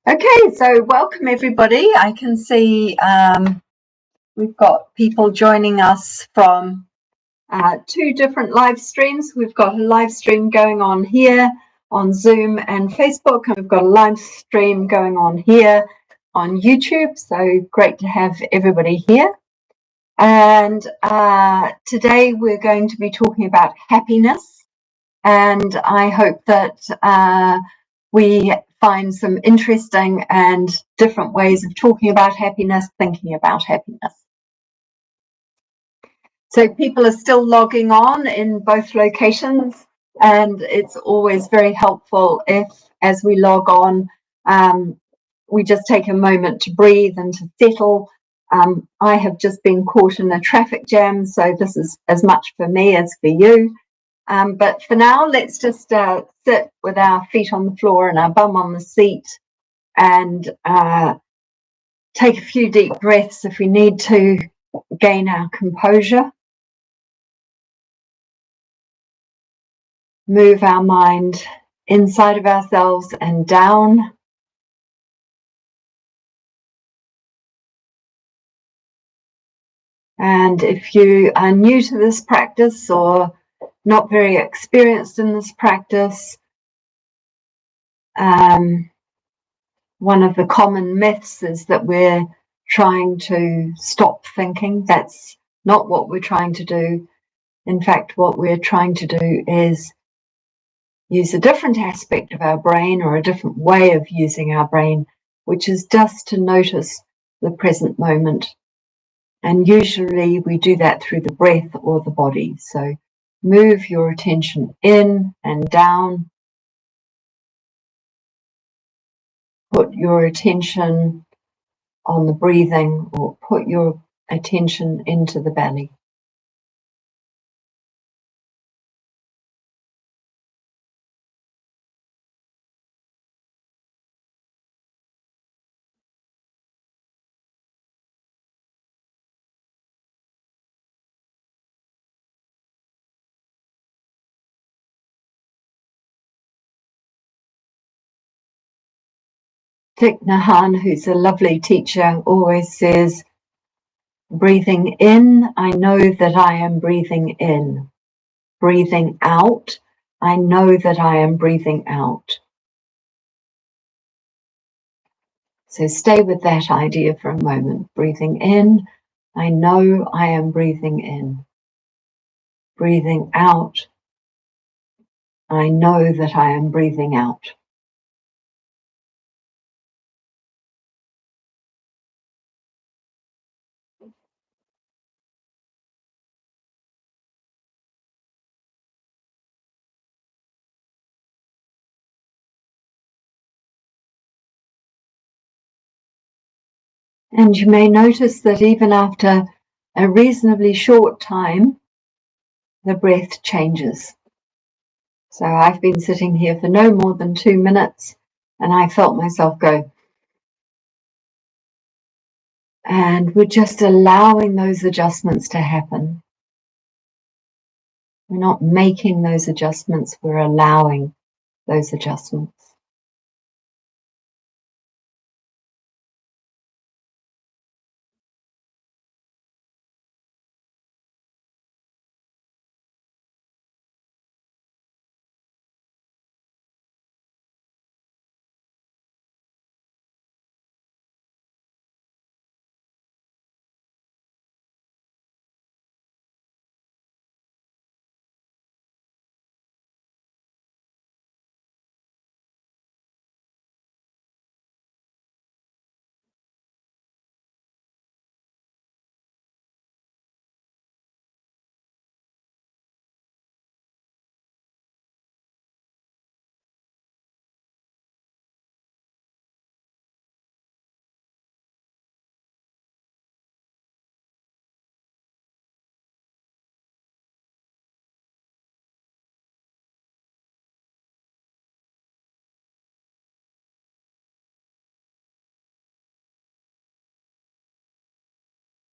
Okay, so welcome everybody. I can see we've got people joining us from two different live streams. We've got a live stream going on here on Zoom and Facebook, and we've got a live stream going on here on YouTube. So great to have everybody here. And today we're going to be talking about happiness, and I hope that we find some interesting and different ways of talking about happiness, thinking about happiness. So people are still logging on in both locations, and it's always very helpful if, as we log on, we just take a moment to breathe and to settle. I have just been caught in a traffic jam, so this is as much for me as for you. But for now, let's just sit with our feet on the floor and our bum on the seat and take a few deep breaths if we need to gain our composure. Move our mind inside of ourselves and down. And if you are new to this practice or not very experienced in this practice, one of the common myths is that we're trying to stop thinking. That's not what we're trying to do. In fact, what we're trying to do is use a different aspect of our brain, or a different way of using our brain, which is just to notice the present moment. And usually we do that through the breath or the body. So move your attention in and down. Put your attention on the breathing, or put your attention into the belly. Thich Nhat Hanh, who's a lovely teacher, always says, breathing in, I know that I am breathing in. Breathing out, I know that I am breathing out. So stay with that idea for a moment. Breathing in, I know I am breathing in. Breathing out, I know that I am breathing out. And you may notice that even after a reasonably short time, the breath changes. So I've been sitting here for no more than 2 minutes, and I felt myself go. And we're just allowing those adjustments to happen. We're not making those adjustments, we're allowing those adjustments.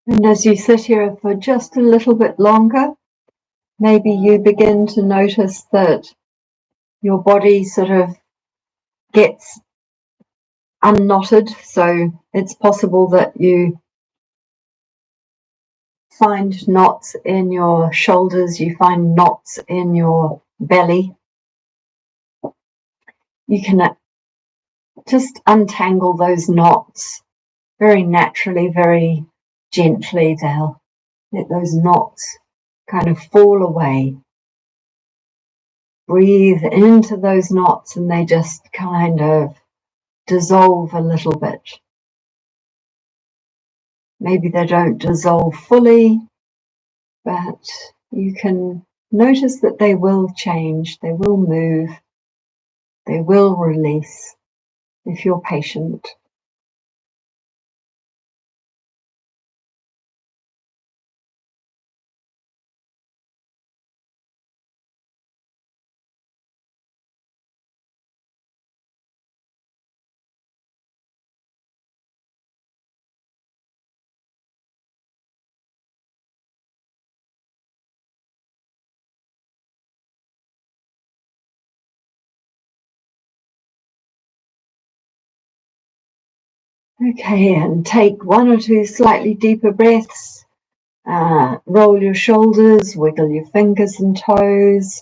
And as you sit here for just a little bit longer, maybe you begin to notice that your body sort of gets unknotted, so it's possible that you find knots in your shoulders, you find knots in your belly. You can just untangle those knots very naturally, very gently. They'll let those knots kind of fall away. Breathe into those knots and they just kind of dissolve a little bit. Maybe they don't dissolve fully, but you can notice that they will change, they will move, they will release if you're patient. Okay, and take one or two slightly deeper breaths. Roll your shoulders, wiggle your fingers and toes,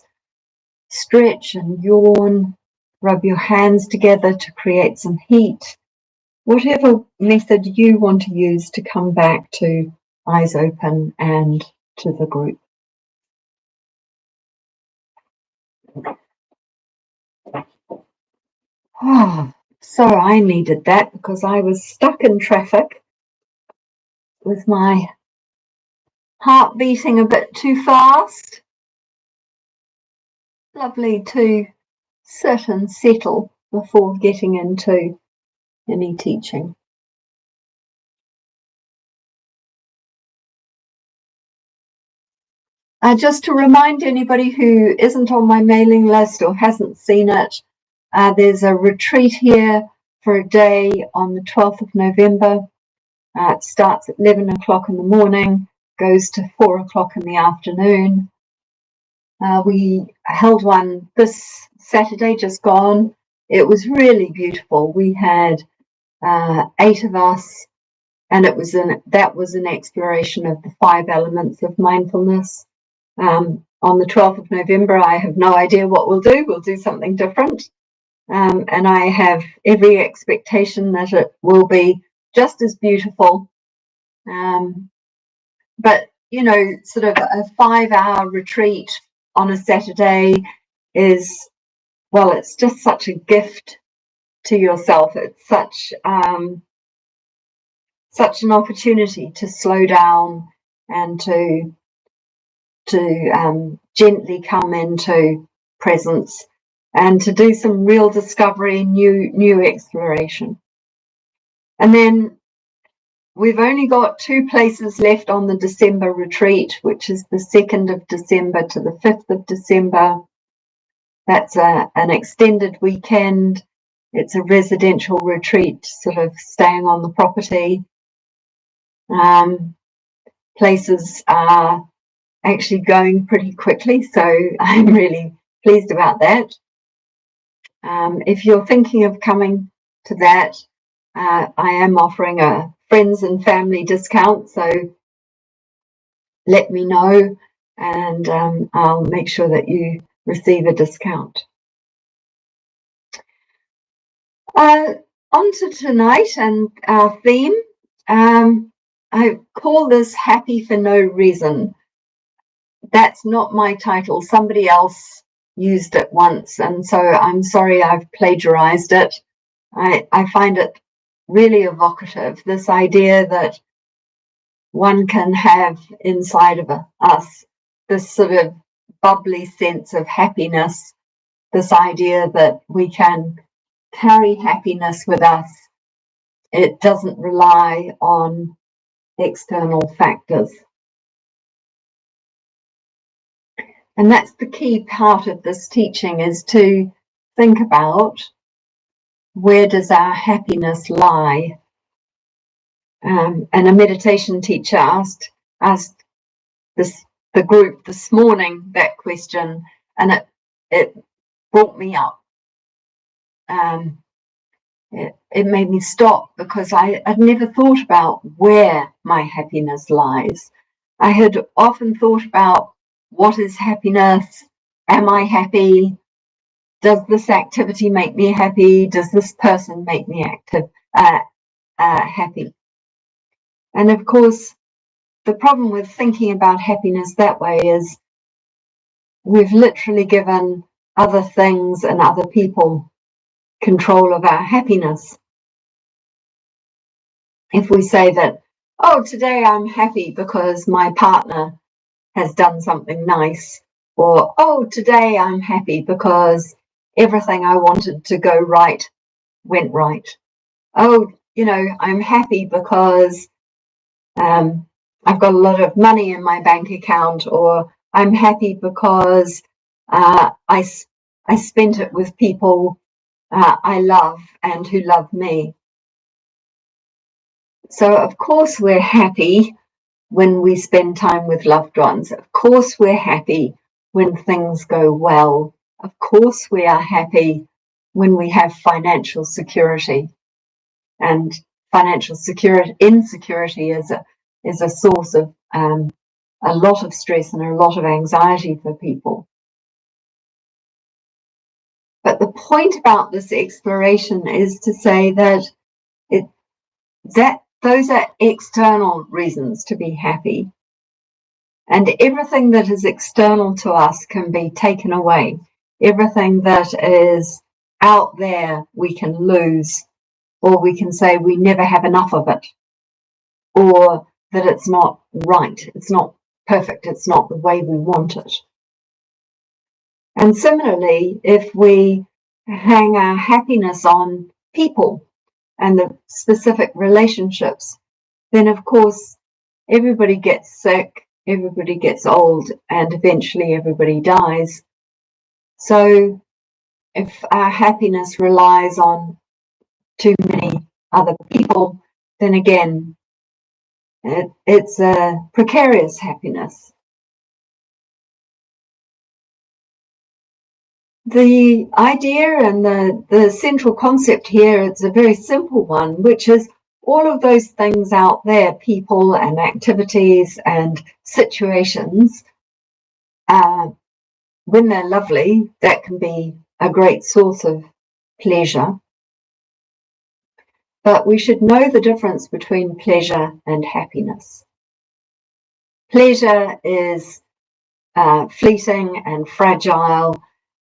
stretch and yawn, rub your hands together to create some heat. Whatever method you want to use to come back to eyes open and to the group. So I needed that because I was stuck in traffic with my heart beating a bit too fast. Lovely to sit and settle before getting into any teaching. Just to remind anybody who isn't on my mailing list or hasn't seen it, there's a retreat here for a day on the 12th of November. It starts at 11 o'clock in the morning, goes to 4 o'clock in the afternoon. We held one this Saturday, just gone. It was really beautiful. We had 8 of us, and that was an exploration of the 5 elements of mindfulness. On the 12th of November, I have no idea what we'll do. We'll do something different. And I have every expectation that it will be just as beautiful. But, you know, sort of a 5-hour retreat on a Saturday is, well, it's just such a gift to yourself. It's such an opportunity to slow down and to gently come into presence and to do some real discovery, new exploration. And then we've only got 2 places left on the December retreat, which is the 2nd of December to the 5th of December. That's an extended weekend. It's a residential retreat, sort of staying on the property. Places are actually going pretty quickly, so I'm really pleased about that. If you're thinking of coming to that, I am offering a friends and family discount, so let me know and I'll make sure that you receive a discount. On to tonight and our theme. I call this Happy for No Reason. That's not my title. Somebody else used it once, and so I'm sorry I've plagiarized it. I find it really evocative, this idea that one can have inside of us this sort of bubbly sense of happiness, this idea that we can carry happiness with us. It doesn't rely on external factors. And that's the key part of this teaching, is to think about, where does our happiness lie? And a meditation teacher asked the group this morning that question, and it brought me up. it made me stop, because I'd never thought about where my happiness lies. I had often thought about, what is happiness? Am I happy? Does this activity make me happy? Does this person make me happy? And of course, the problem with thinking about happiness that way is we've literally given other things and other people control of our happiness. If we say that, oh, today I'm happy because my partner has done something nice, or, oh, today I'm happy because everything I wanted to go right went right. Oh, I'm happy because I've got a lot of money in my bank account, or I'm happy because I spent it with people I love and who love me. So, of course, we're happy when we spend time with loved ones. Of course, we're happy when things go well. Of course, we are happy when we have financial security. And financial insecurity is a source of a lot of stress and a lot of anxiety for people. But the point about this exploration is to say that those are external reasons to be happy. And everything that is external to us can be taken away. Everything that is out there we can lose, or we can say we never have enough of it, or that it's not right, it's not perfect, it's not the way we want it. And similarly, if we hang our happiness on people and the specific relationships, then of course everybody gets sick, everybody gets old, and eventually everybody dies. So if our happiness relies on too many other people, then again, it's a precarious happiness. The idea and the central concept here, it's a very simple one, which is all of those things out there, people and activities and situations, when they're lovely, that can be a great source of pleasure. But we should know the difference between pleasure and happiness. Pleasure is fleeting and fragile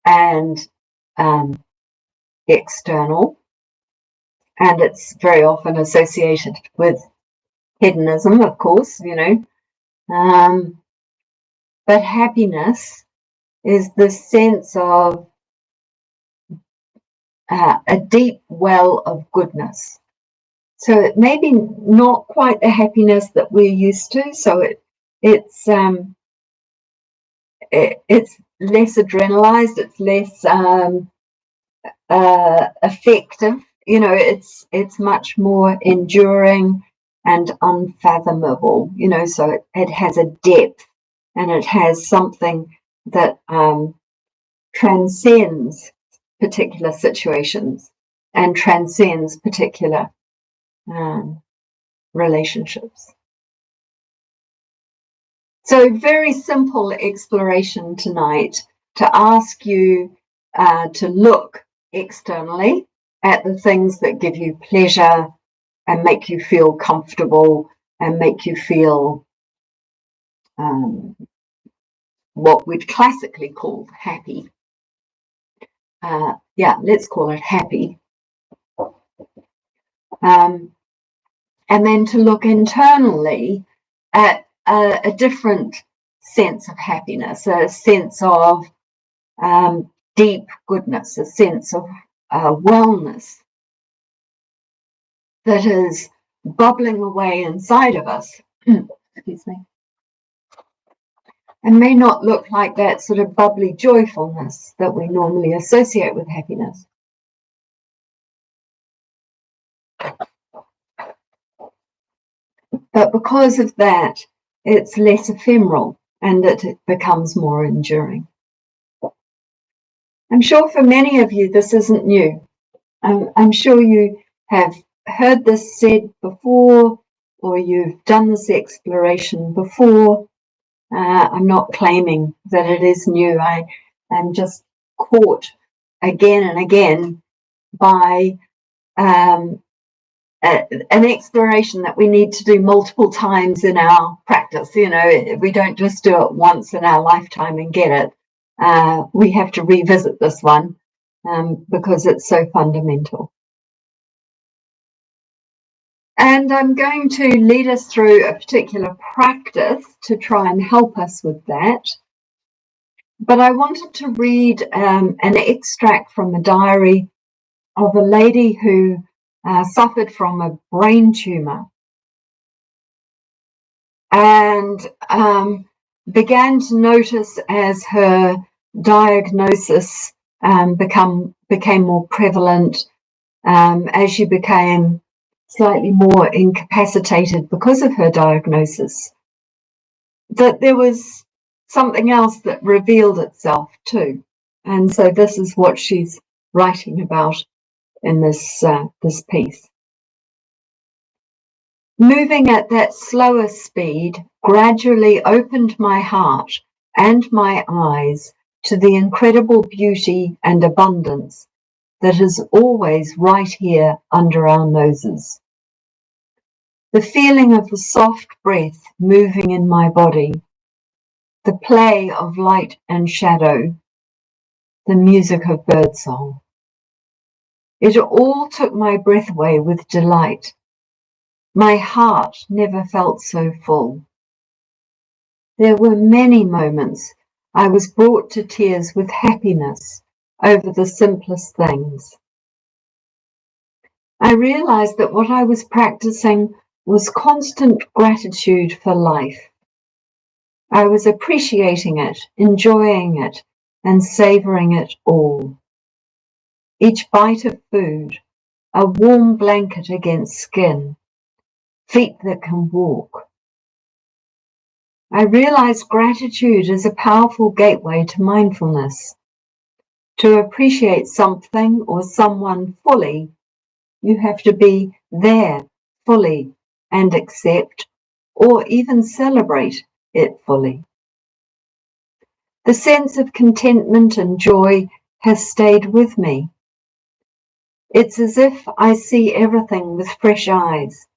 and external, and it's very often associated with hedonism, of course, but happiness is the sense of a deep well of goodness. So it may be not quite the happiness that we're used to. So it's less adrenalized. It's less effective. It's much more enduring and unfathomable. So it has a depth, and it has something that transcends particular situations and transcends particular relationships. So very simple exploration tonight to ask you to look externally at the things that give you pleasure and make you feel comfortable and make you feel what we'd classically call happy. Let's call it happy. And then to look internally at a different sense of happiness, a sense of deep goodness, a sense of wellness that is bubbling away inside of us. Excuse me. And may not look like that sort of bubbly joyfulness that we normally associate with happiness. But because of that, it's less ephemeral and it becomes more enduring. I'm sure for many of you, this isn't new. I'm sure you have heard this said before, or you've done this exploration before. I'm not claiming that it is new. I am just caught again and again by an exploration that we need to do multiple times in our practice. You know, we don't just do it once in our lifetime and get it. We have to revisit this one because it's so fundamental. And I'm going to lead us through a particular practice to try and help us with that. But I wanted to read an extract from a diary of a lady who suffered from a brain tumor and began to notice as her diagnosis became more prevalent, as she became slightly more incapacitated because of her diagnosis, that there was something else that revealed itself too. And so this is what she's writing about in this piece. Moving at that slower speed gradually opened my heart and my eyes to the incredible beauty and abundance that is always right here under our noses. The feeling of the soft breath moving in my body, the play of light and shadow, the music of birdsong. It all took my breath away with delight. My heart never felt so full. There were many moments I was brought to tears with happiness over the simplest things. I realized that what I was practicing was constant gratitude for life. I was appreciating it, enjoying it, and savoring it all. Each bite of food, a warm blanket against skin, feet that can walk. I realized gratitude is a powerful gateway to mindfulness. To appreciate something or someone fully, you have to be there fully and accept or even celebrate it fully. The sense of contentment and joy has stayed with me. It's as if I see everything with fresh eyes.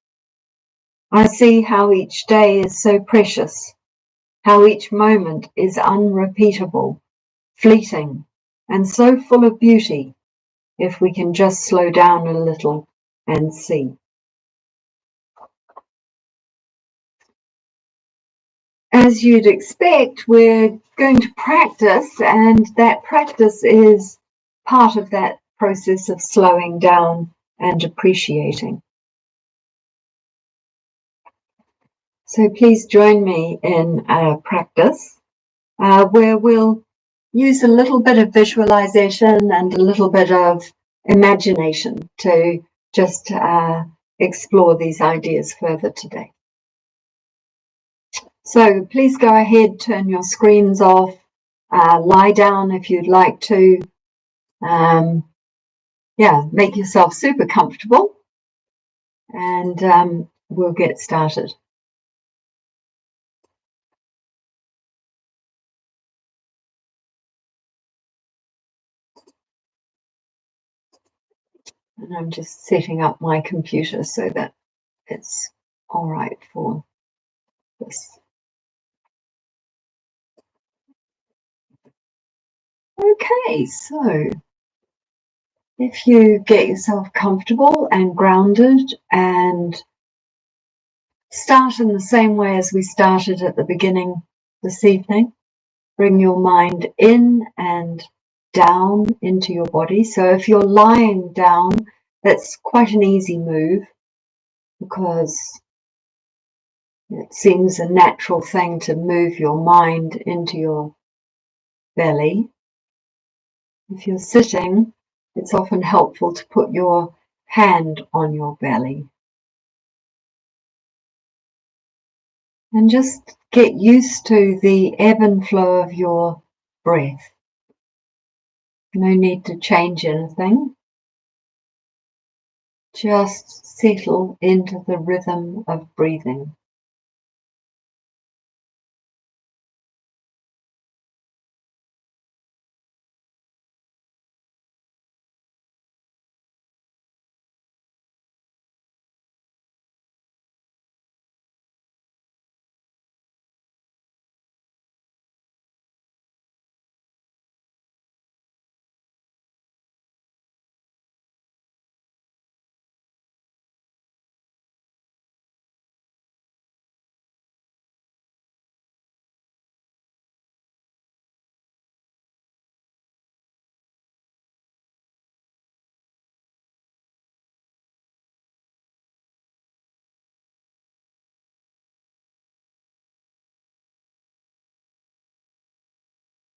I see how each day is so precious, how each moment is unrepeatable, fleeting, and so full of beauty if we can just slow down a little and see. As you'd expect, we're going to practice, and that practice is part of that process of slowing down and appreciating. So please join me in a practice where we'll use a little bit of visualization and a little bit of imagination to just explore these ideas further today. So please go ahead, turn your screens off, lie down if you'd like to. Make yourself super comfortable, and we'll get started. And I'm just setting up my computer so that it's all right for this. Okay, so if you get yourself comfortable and grounded and start in the same way as we started at the beginning this evening, bring your mind in and down into your body. So if you're lying down, that's quite an easy move because it seems a natural thing to move your mind into your belly. If you're sitting, it's often helpful to put your hand on your belly. And just get used to the ebb and flow of your breath. No need to change anything. Just settle into the rhythm of breathing.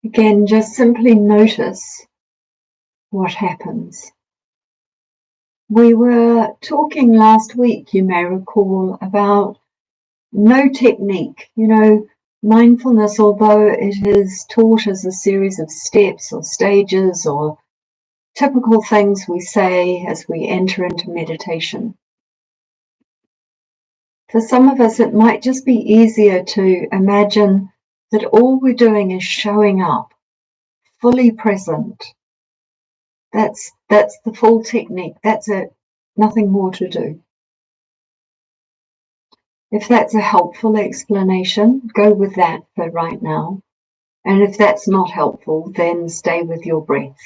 Again, just simply notice what happens. We were talking last week, you may recall, about no technique. Mindfulness, although it is taught as a series of steps or stages or typical things we say as we enter into meditation. For some of us, it might just be easier to imagine that all we're doing is showing up, fully present. That's the full technique. That's it. Nothing more to do. If that's a helpful explanation, go with that for right now. And if that's not helpful, then stay with your breath.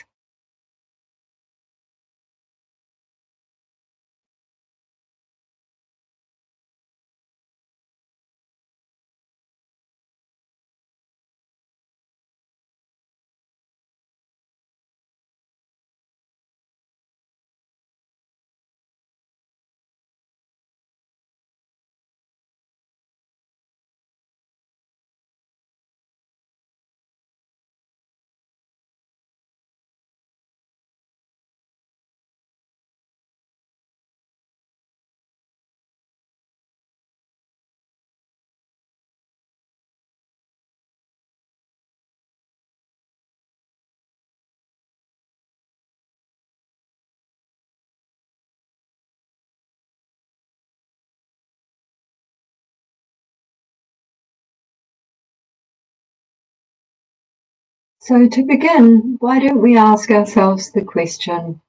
So to begin, why don't we ask ourselves the question,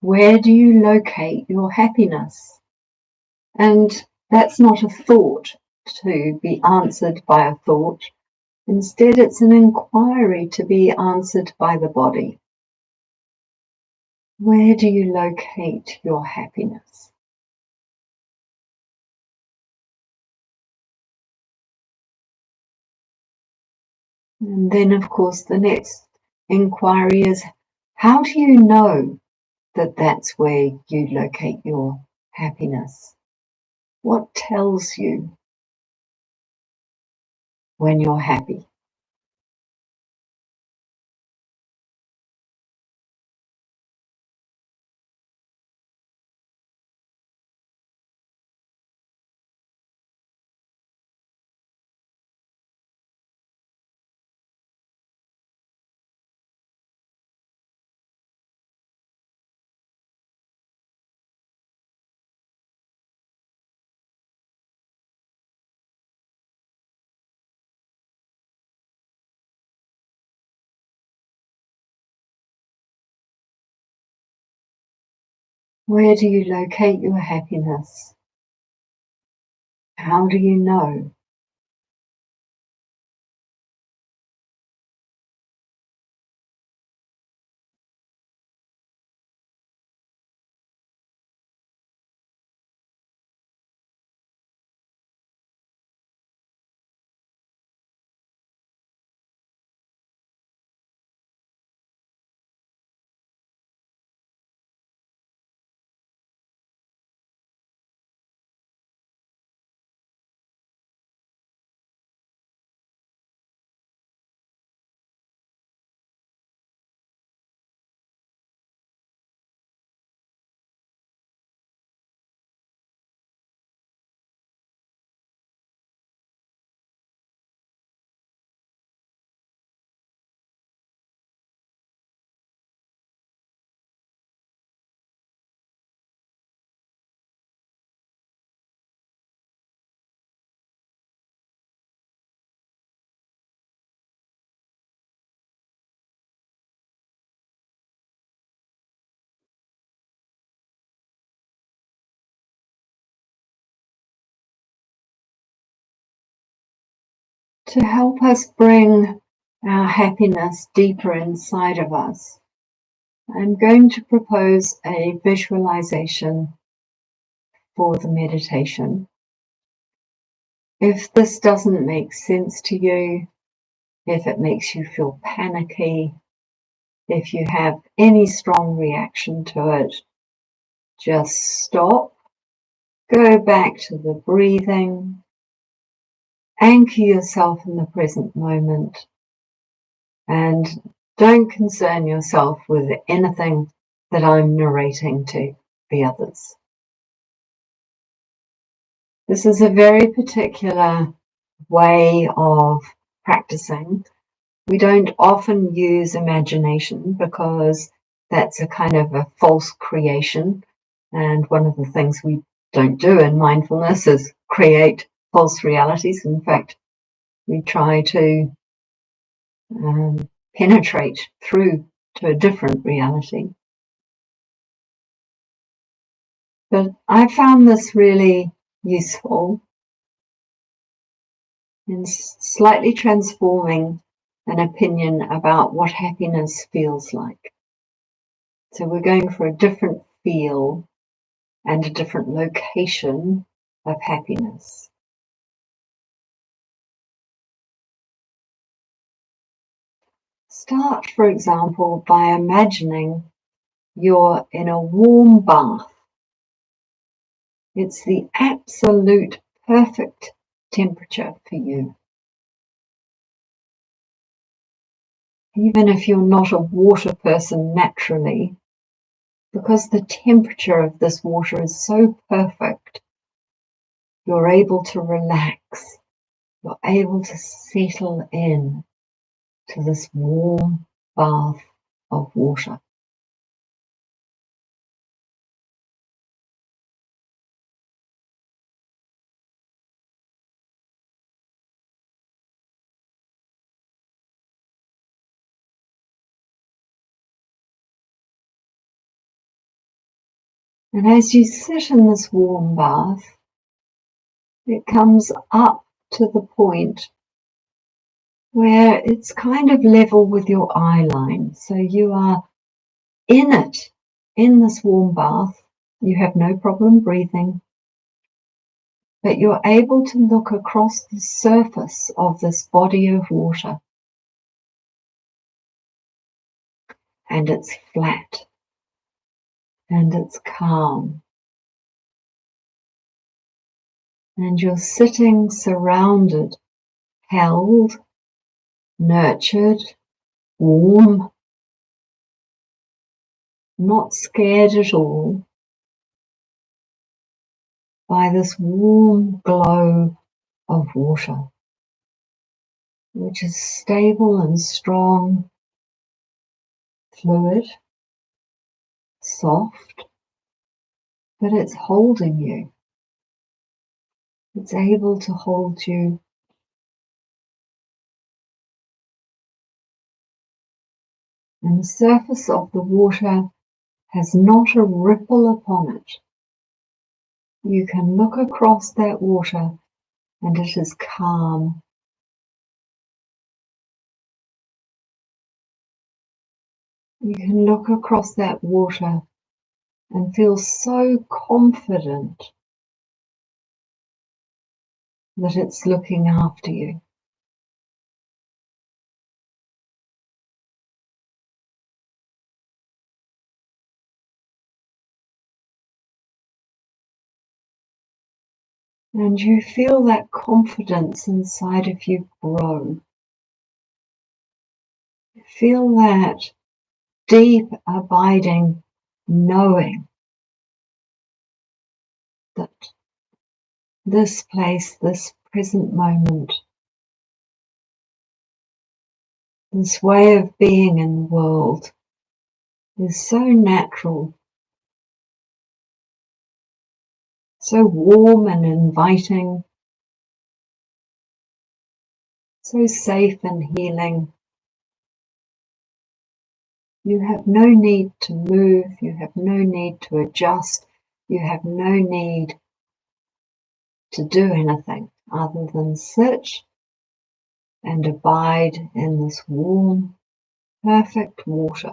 where do you locate your happiness? And that's not a thought to be answered by a thought. Instead, it's an inquiry to be answered by the body. Where do you locate your happiness? And then, of course, the next inquiry is, how do you know that that's where you locate your happiness? What tells you when you're happy? Where do you locate your happiness? How do you know? To help us bring our happiness deeper inside of us, I'm going to propose a visualization for the meditation. If this doesn't make sense to you, if it makes you feel panicky, if you have any strong reaction to it, just stop, go back to the breathing, anchor yourself in the present moment, and don't concern yourself with anything that I'm narrating to the others. This is a very particular way of practicing. We don't often use imagination because that's a kind of a false creation. And one of the things we don't do in mindfulness is create false realities. In fact, we try to penetrate through to a different reality. But I found this really useful in slightly transforming an opinion about what happiness feels like. So we're going for a different feel and a different location of happiness. Start, for example, by imagining you're in a warm bath. It's the absolute perfect temperature for you. Even if you're not a water person naturally, because the temperature of this water is so perfect, you're able to relax, you're able to settle in to this warm bath of water. And as you sit in this warm bath, it comes up to the point where it's kind of level with your eye line. So you are in it, in this warm bath. You have no problem breathing, but you're able to look across the surface of this body of water. And it's flat. And it's calm. And you're sitting surrounded, held, nurtured, warm, not scared at all by this warm glow of water, which is stable and strong, fluid, soft, but it's holding you. It's able to hold you. And the surface of the water has not a ripple upon it. You can look across that water and it is calm. You can look across that water and feel so confident that it's looking after you. And you feel that confidence inside of you grow. You feel that deep, abiding knowing that this place, this present moment, this way of being in the world is so natural, so warm and inviting, so safe and healing. You have no need to move, you have no need to adjust, you have no need to do anything other than sit and abide in this warm, perfect water,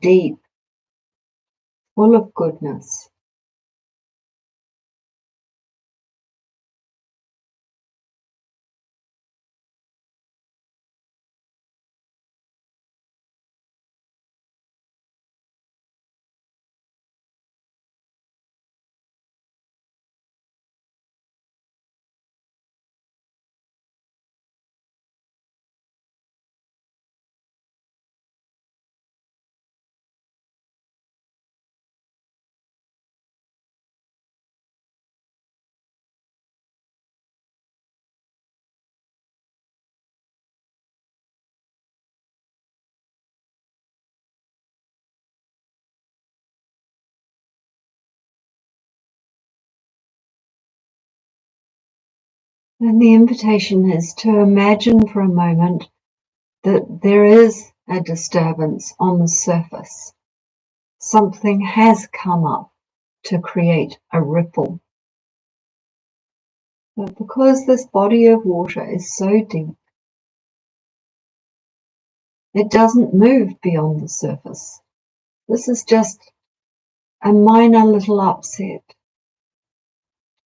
deep, full of goodness. And the invitation is to imagine for a moment that there is a disturbance on the surface. Something has come up to create a ripple. But because this body of water is so deep, it doesn't move beyond the surface. This is just a minor little upset.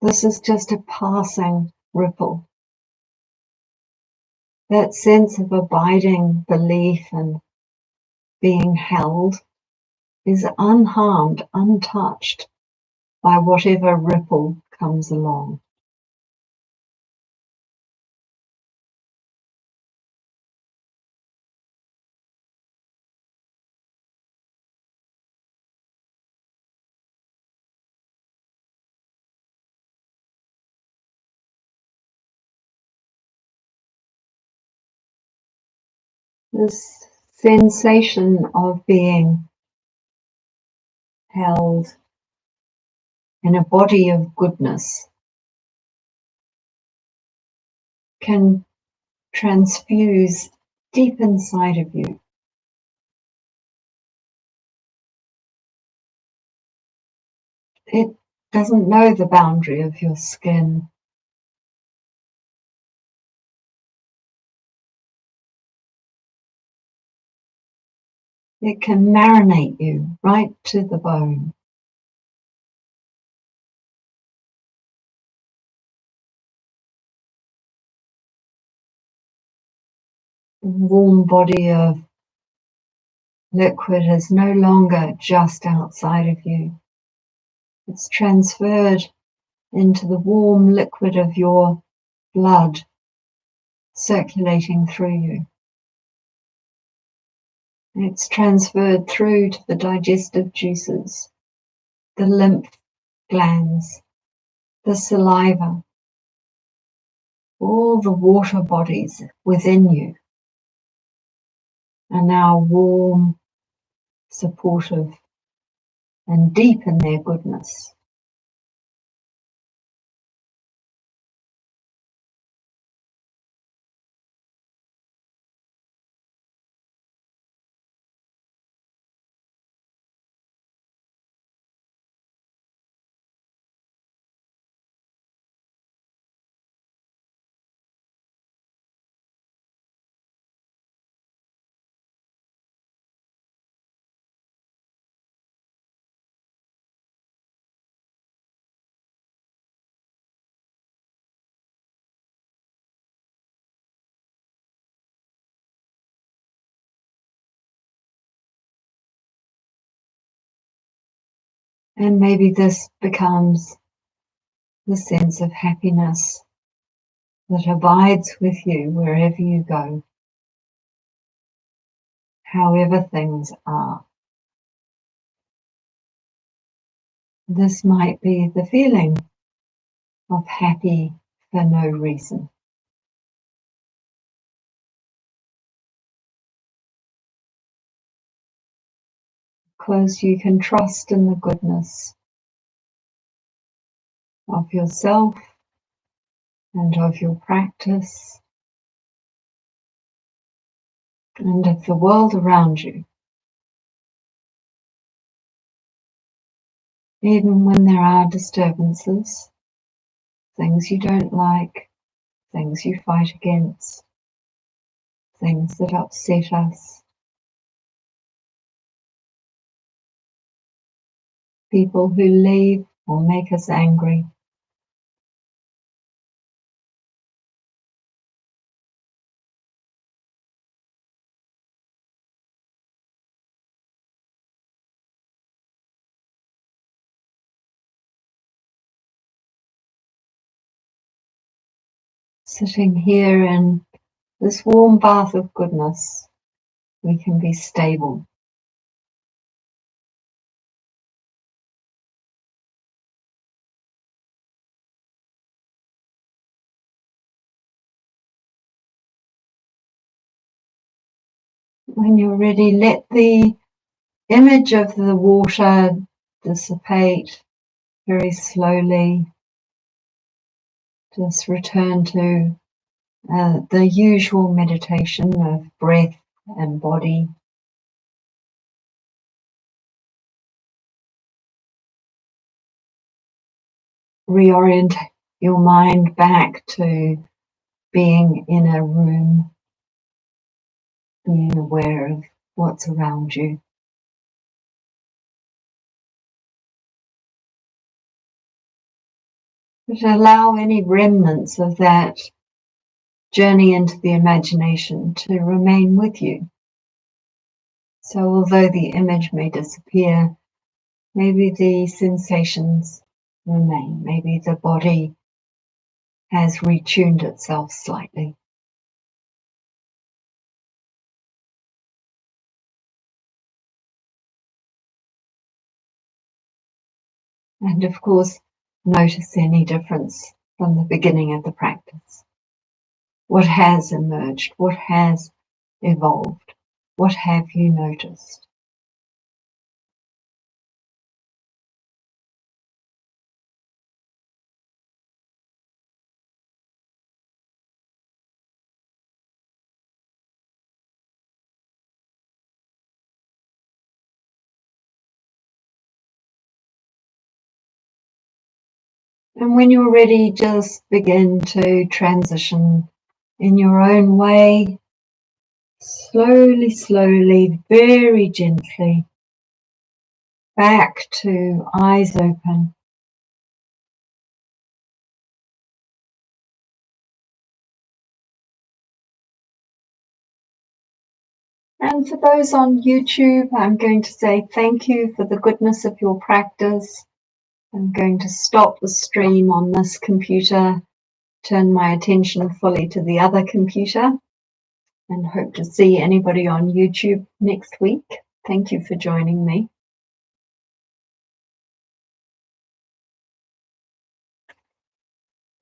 This is just a passing ripple. That sense of abiding belief and being held is unharmed, untouched by whatever ripple comes along. This sensation of being held in a body of goodness can transfuse deep inside of you. It doesn't know the boundary of your skin. It can marinate you right to the bone. The warm body of liquid is no longer just outside of you. It's transferred into the warm liquid of your blood circulating through you. It's transferred through to the digestive juices, the lymph glands, the saliva, all the water bodies within you are now warm, supportive, and deep in their goodness. And maybe this becomes the sense of happiness that abides with you wherever you go, however things are. This might be the feeling of happy for no reason. Because you can trust in the goodness of yourself and of your practice and of the world around you. Even when there are disturbances, things you don't like, things you fight against, things that upset us, people who leave or make us angry. Sitting here in this warm bath of goodness, we can be stable. When you're ready, let the image of the water dissipate very slowly. Just return to the usual meditation of breath and body. Reorient your mind back to being in a room, being aware of what's around you. But allow any remnants of that journey into the imagination to remain with you. So although the image may disappear, maybe the sensations remain. Maybe the body has retuned itself slightly. And of course, notice any difference from the beginning of the practice. What has emerged? What has evolved? What have you noticed? And when you're ready, just begin to transition in your own way, slowly, slowly, very gently, back to eyes open. And for those on YouTube, I'm going to say thank you for the goodness of your practice. I'm going to stop the stream on this computer, turn my attention fully to the other computer, and hope to see anybody on YouTube next week. Thank you for joining me.